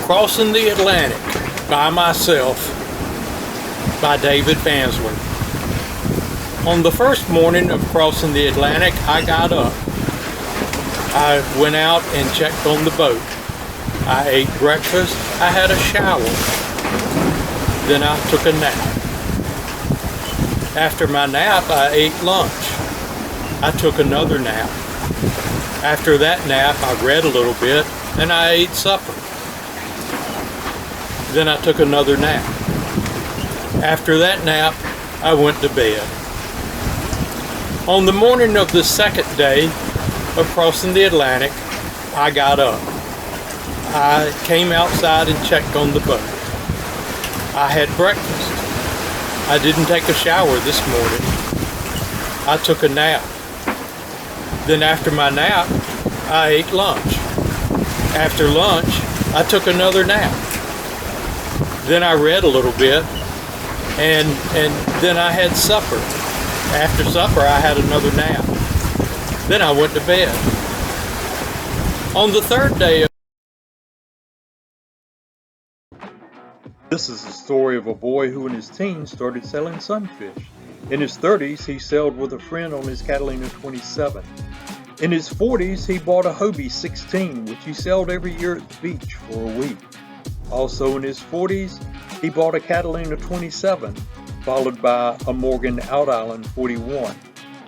Crossing the Atlantic by Myself by David Fansler. On the first morning of crossing the Atlantic, I got up. I went out and checked on the boat. I ate breakfast. I had a shower. Then I took a nap. After my nap, I ate lunch. I took another nap. After that nap, I read a little bit and I ate supper. Then I took another nap. After that nap, I went to bed. On the morning of the second day of crossing the Atlantic, I got up. I came outside and checked on the boat. I had breakfast. I didn't take a shower this morning. I took a nap. Then after my nap, I ate lunch. After lunch, I took another nap. Then I read a little bit, and then I had supper. After supper, I had another nap. Then I went to bed. On the third day, this is the story of a boy who in his teens started selling sunfish. In his 30s, he sailed with a friend on his Catalina 27. In his 40s, he bought a Hobie 16, which he sailed every year at the beach for a week. Also in his 40s, he bought a Catalina 27, followed by a Morgan Out Island 41.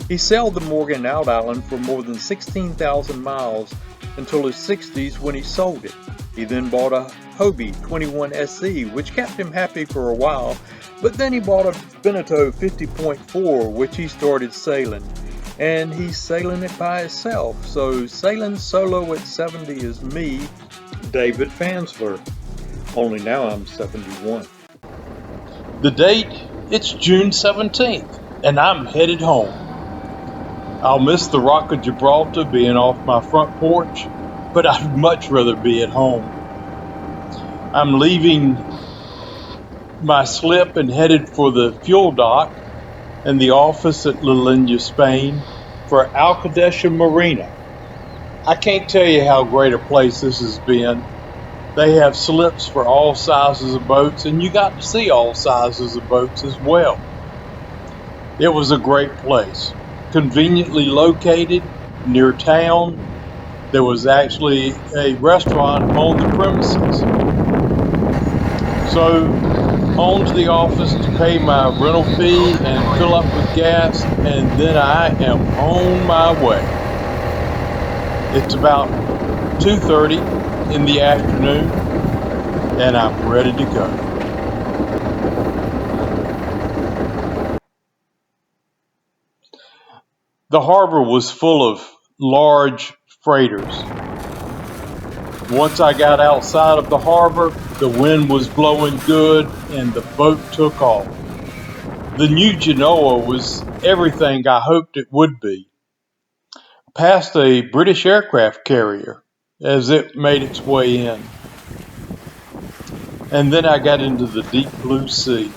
He sailed the Morgan Out Island for more than 16,000 miles until his 60s when he sold it. He then bought a Hobie 21 SE, which kept him happy for a while, but then he bought a Beneteau 50.4, which he started sailing. And he's sailing it by himself, so sailing solo at 70 is me, David Fansler. Only now I'm 71. the date, it's June 17th, and I'm headed home. I'll miss the Rock of Gibraltar being off my front porch, but I'd much rather be at home. I'm leaving my slip and headed for the fuel dock and the office at La Linea, Spain for Alcadesha Marina. I can't tell you how great a place this has been. They have slips for all sizes of boats, and you got to see all sizes of boats as well. It was a great place, conveniently located near town. There was actually a restaurant on the premises. So on to the office to pay my rental fee and fill up with gas, and then I am on my way. It's about 2:30 in the afternoon, and I'm ready to go. The harbor was full of large freighters. Once I got outside of the harbor, the wind was blowing good and the boat took off. The new Genoa was everything I hoped it would be. I passed a British aircraft carrier as it made its way in. And then I got into the deep blue sea.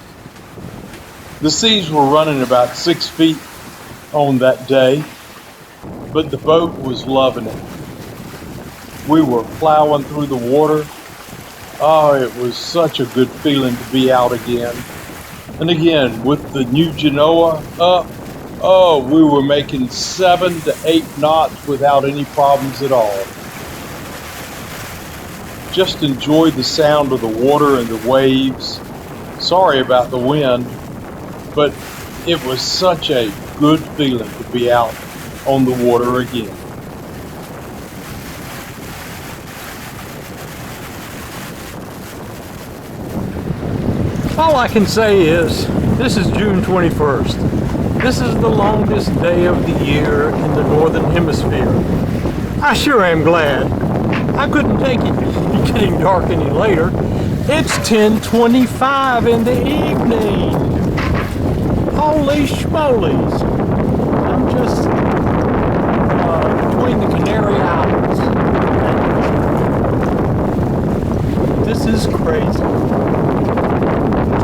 The seas were running about 6 feet on that day, but the boat was loving it. We were plowing through the water. Oh, it was such a good feeling to be out again. And again, with the new Genoa up, oh, we were making 7 to 8 knots without any problems at all. Just enjoyed the sound of the water and the waves. Sorry about the wind, but it was such a good feeling to be out on the water again. All I can say is, this is June 21st. This is the longest day of the year in the Northern Hemisphere. I sure am glad. I couldn't take it getting dark any later. It's 10:25 in the evening. Holy schmolies. I'm just between the Canary Islands. This is crazy.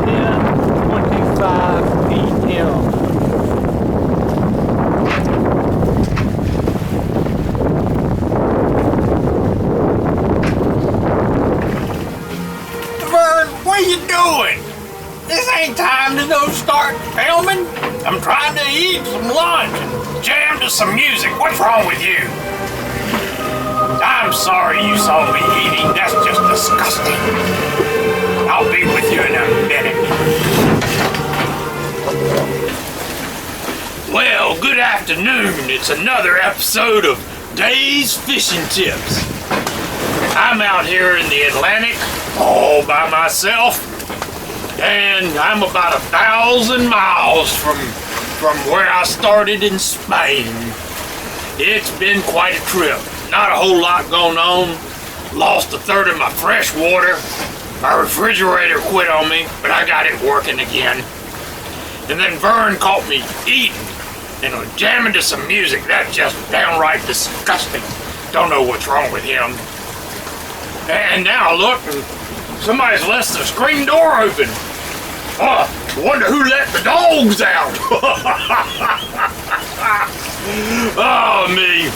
10:25 p.m. ain't time to go start filming. I'm trying to eat some lunch and jam to some music. What's wrong with you? I'm sorry you saw me eating. That's just disgusting. I'll be with you in a minute. Well, good afternoon. It's another episode of Dave's Fishing Tips. I'm out here in the Atlantic all by myself, and I'm about 1,000 miles from where I started in Spain. It's been quite a trip. Not a whole lot going on. Lost a third of my fresh water. My refrigerator quit on me, but I got it working again. And then Vern caught me eating and was jamming to some music. That's just downright disgusting. Don't know what's wrong with him. And now look, somebody's left the screen door open. Oh, wonder who let the dogs out. Oh, me.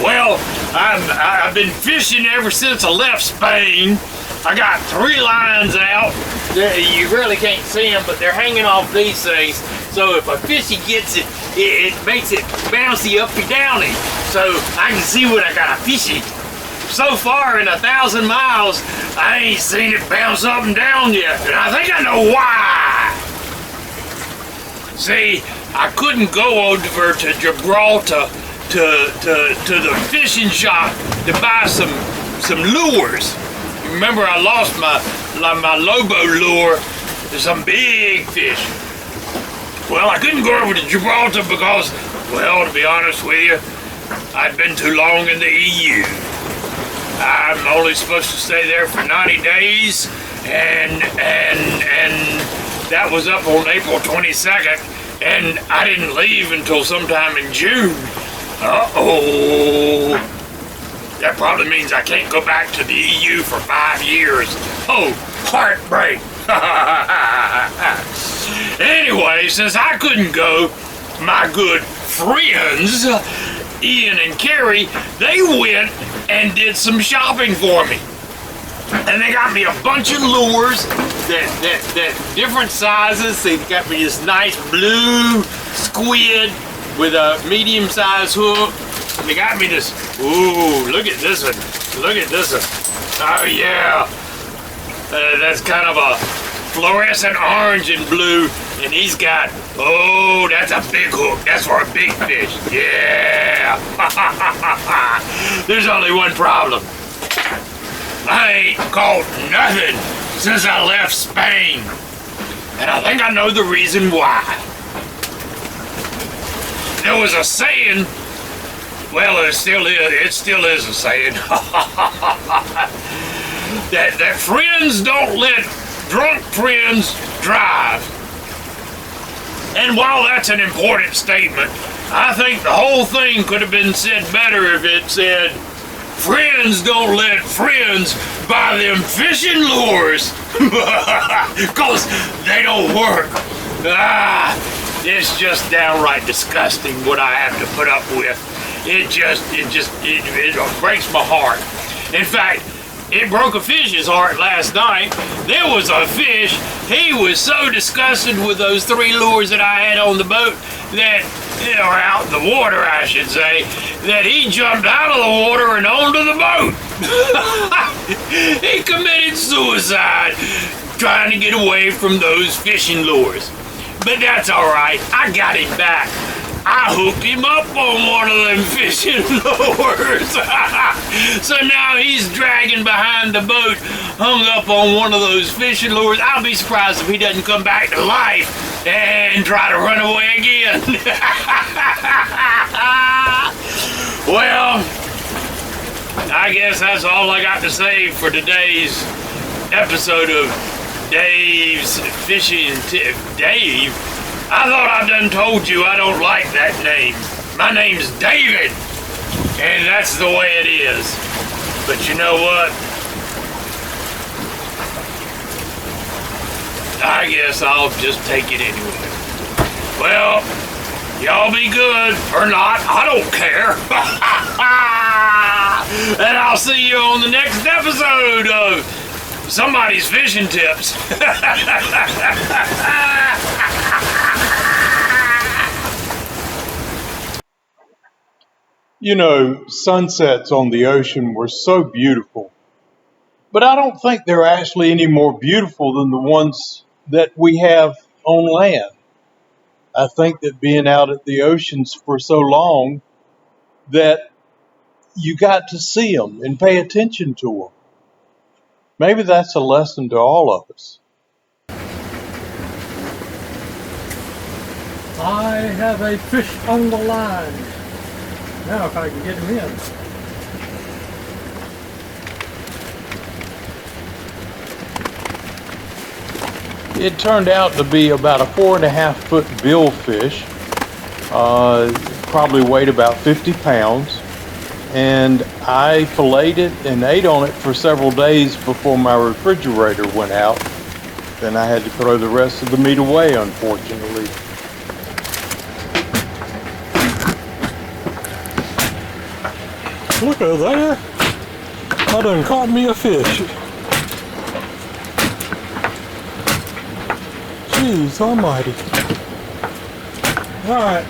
Well, I've been fishing ever since I left Spain. I got 3 lines out. You really can't see them, but they're hanging off these things. So if a fishy gets it, it makes it bouncy uppy downy. So I can see when I got a fishy. So far in 1,000 miles, I ain't seen it bounce up and down yet, and I think I know why. See, I couldn't go over to Gibraltar to the fishing shop to buy some lures. Remember, I lost my Lobo lure to some big fish. Well, I couldn't go over to Gibraltar because, well, to be honest with you, I'd been too long in the EU. I'm only supposed to stay there for 90 days, and that was up on April 22nd, and I didn't leave until sometime in June. Uh-oh. That probably means I can't go back to the EU for 5 years. Oh, heartbreak. Anyway, since I couldn't go, my good friends, Ian and Carrie, they went and did some shopping for me. And they got me a bunch of lures that different sizes. They got me this nice blue squid with a medium-sized hook. They got me this, ooh, look at this one. Look at this one. Oh, yeah. That's kind of a fluorescent orange and blue. And he's got, oh, that's a big hook. That's for a big fish. Yeah. There's only one problem. I ain't caught nothing since I left Spain. And I think I know the reason why. There was a saying, well, it still is a saying, that friends don't let drunk friends drive. And while that's an important statement, I think the whole thing could have been said better if it said, friends don't let friends buy them fishing lures, because they don't work. It's just downright disgusting what I have to put up with. It breaks my heart. In fact, it broke a fish's heart last night. There was a fish. He was so disgusted with those 3 lures that I had on the boat that, or out in the water, I should say, that he jumped out of the water and onto the boat. He committed suicide trying to get away from those fishing lures. But that's all right. I got him back. I hooked him up on one of them fishing lures. So now he's dragging behind the boat, hung up on one of those fishing lures. I'll be surprised if he doesn't come back to life and try to run away again. Well, I guess that's all I got to say for today's episode of Dave's Fishing Tip. Dave? I thought I done told you I don't like that name. My name's David, and that's the way it is. But you know what? I guess I'll just take it anyway. Well, y'all be good or not, I don't care. And I'll see you on the next episode of Somebody's fishing tips. You know, sunsets on the ocean were so beautiful, but I don't think they're actually any more beautiful than the ones that we have on land. I think that being out at the oceans for so long that you got to see them and pay attention to them. Maybe that's a lesson to all of us. I have a fish on the line. Now if I can get him in. It turned out to be about a 4.5 foot billfish, probably weighed about 50 pounds. And I filleted it and ate on it for several days before my refrigerator went out. Then I had to throw the rest of the meat away, unfortunately. Look over there. I done caught me a fish. Jeez almighty. Alright.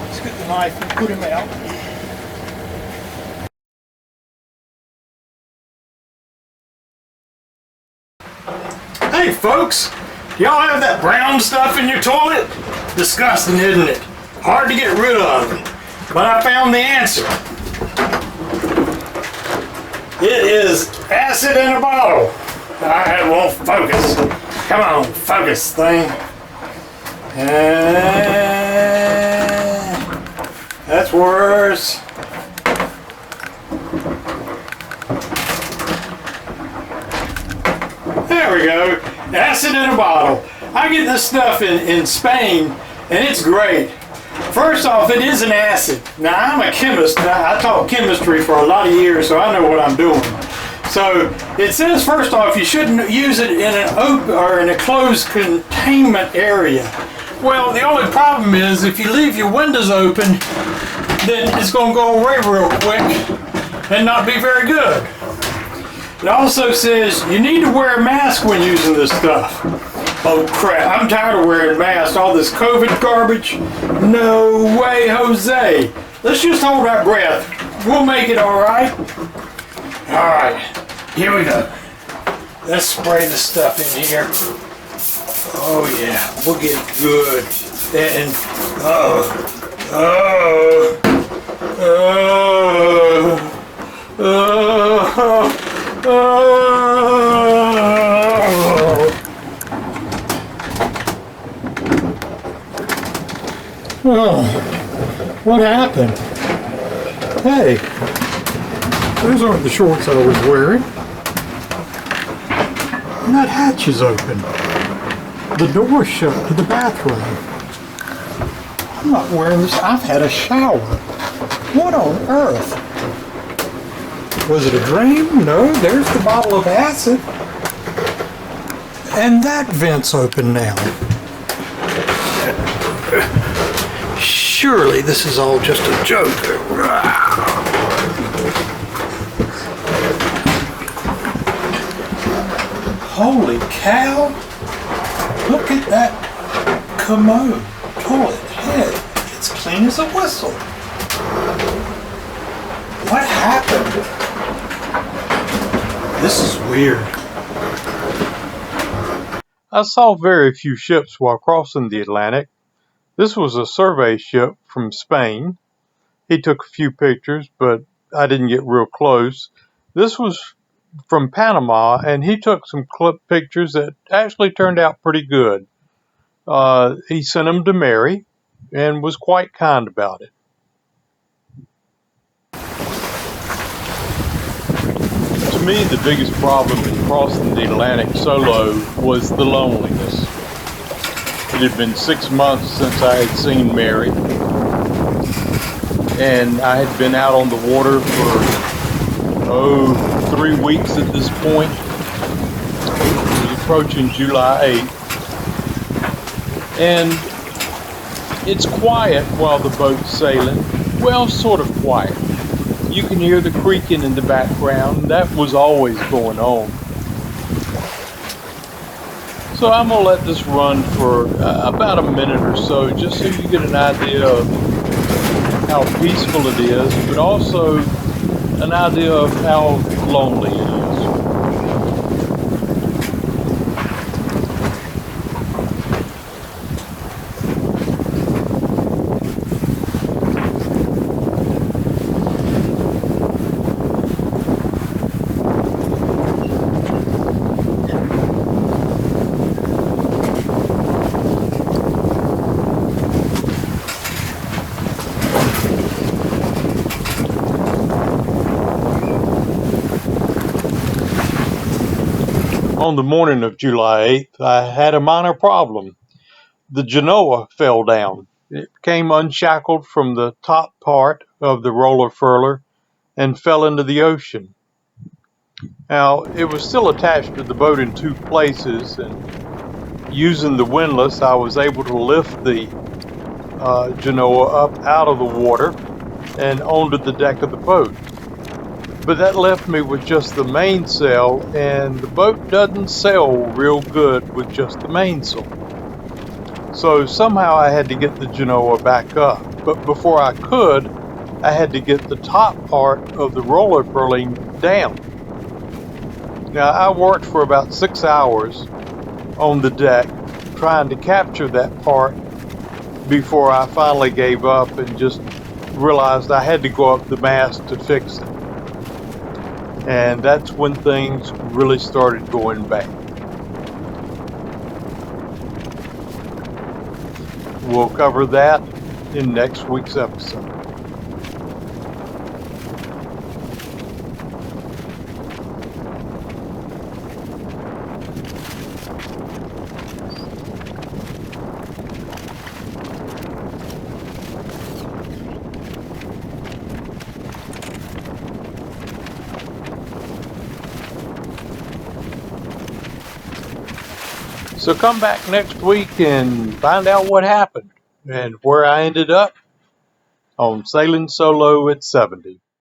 Let's get the knife and put him out. Hey folks! Y'all have that brown stuff in your toilet? Disgusting, isn't it? Hard to get rid of. But I found the answer. It is acid in a bottle. Alright, won't focus. Come on, focus thing. That's worse. There we go. Acid in a bottle. I get this stuff in Spain, and it's great. First off, it is an acid. Now, I'm a chemist. I taught chemistry for a lot of years, so I know what I'm doing. So, it says, first off, you shouldn't use it in an open or in a closed containment area. Well, the only problem is, if you leave your windows open, then it's going to go away real quick and not be very good. It also says you need to wear a mask when using this stuff. Oh crap, I'm tired of wearing masks, all this COVID garbage. No way, Jose. Let's just hold our breath. We'll make it alright. Alright, here we go. Let's spray the stuff in here. Oh yeah, we'll get it good. And, Oh, what happened? Hey, those aren't the shorts I was wearing. And that hatch is open. The door's shut to the bathroom. I'm not wearing this. I've had a shower. What on earth? Was it a dream? No, there's the bottle of acid. And that vent's open now. Surely this is all just a joke. Holy cow! Look at that commode toilet head. It's clean as a whistle. What happened? This is weird. I saw very few ships while crossing the Atlantic. This was a survey ship from Spain. He took a few pictures, but I didn't get real close. This was from Panama, and he took some clip pictures that actually turned out pretty good. He sent them to Mary and was quite kind about it. To me, the biggest problem in crossing the Atlantic solo was the loneliness. It had been 6 months since I had seen Mary, and I had been out on the water for, 3 weeks at this point. It was approaching July 8th, and it's quiet while the boat's sailing. Well, sort of quiet. You can hear the creaking in the background. That was always going on. So I'm going to let this run for about a minute or so, just so you get an idea of how peaceful it is, but also an idea of how lonely it is. On the morning of July 8th, I had a minor problem. The Genoa fell down. It came unshackled from the top part of the roller furler and fell into the ocean. Now, it was still attached to the boat in two places, and using the windlass, I was able to lift the Genoa up out of the water and onto the deck of the boat. But that left me with just the mainsail, and the boat doesn't sail real good with just the mainsail. So somehow I had to get the Genoa back up. But before I could, I had to get the top part of the roller furling down. Now, I worked for about 6 hours on the deck trying to capture that part before I finally gave up and just realized I had to go up the mast to fix it. And that's when things really started going bad. We'll cover that in next week's episode. So come back next week and find out what happened and where I ended up on Sailing Solo at 70.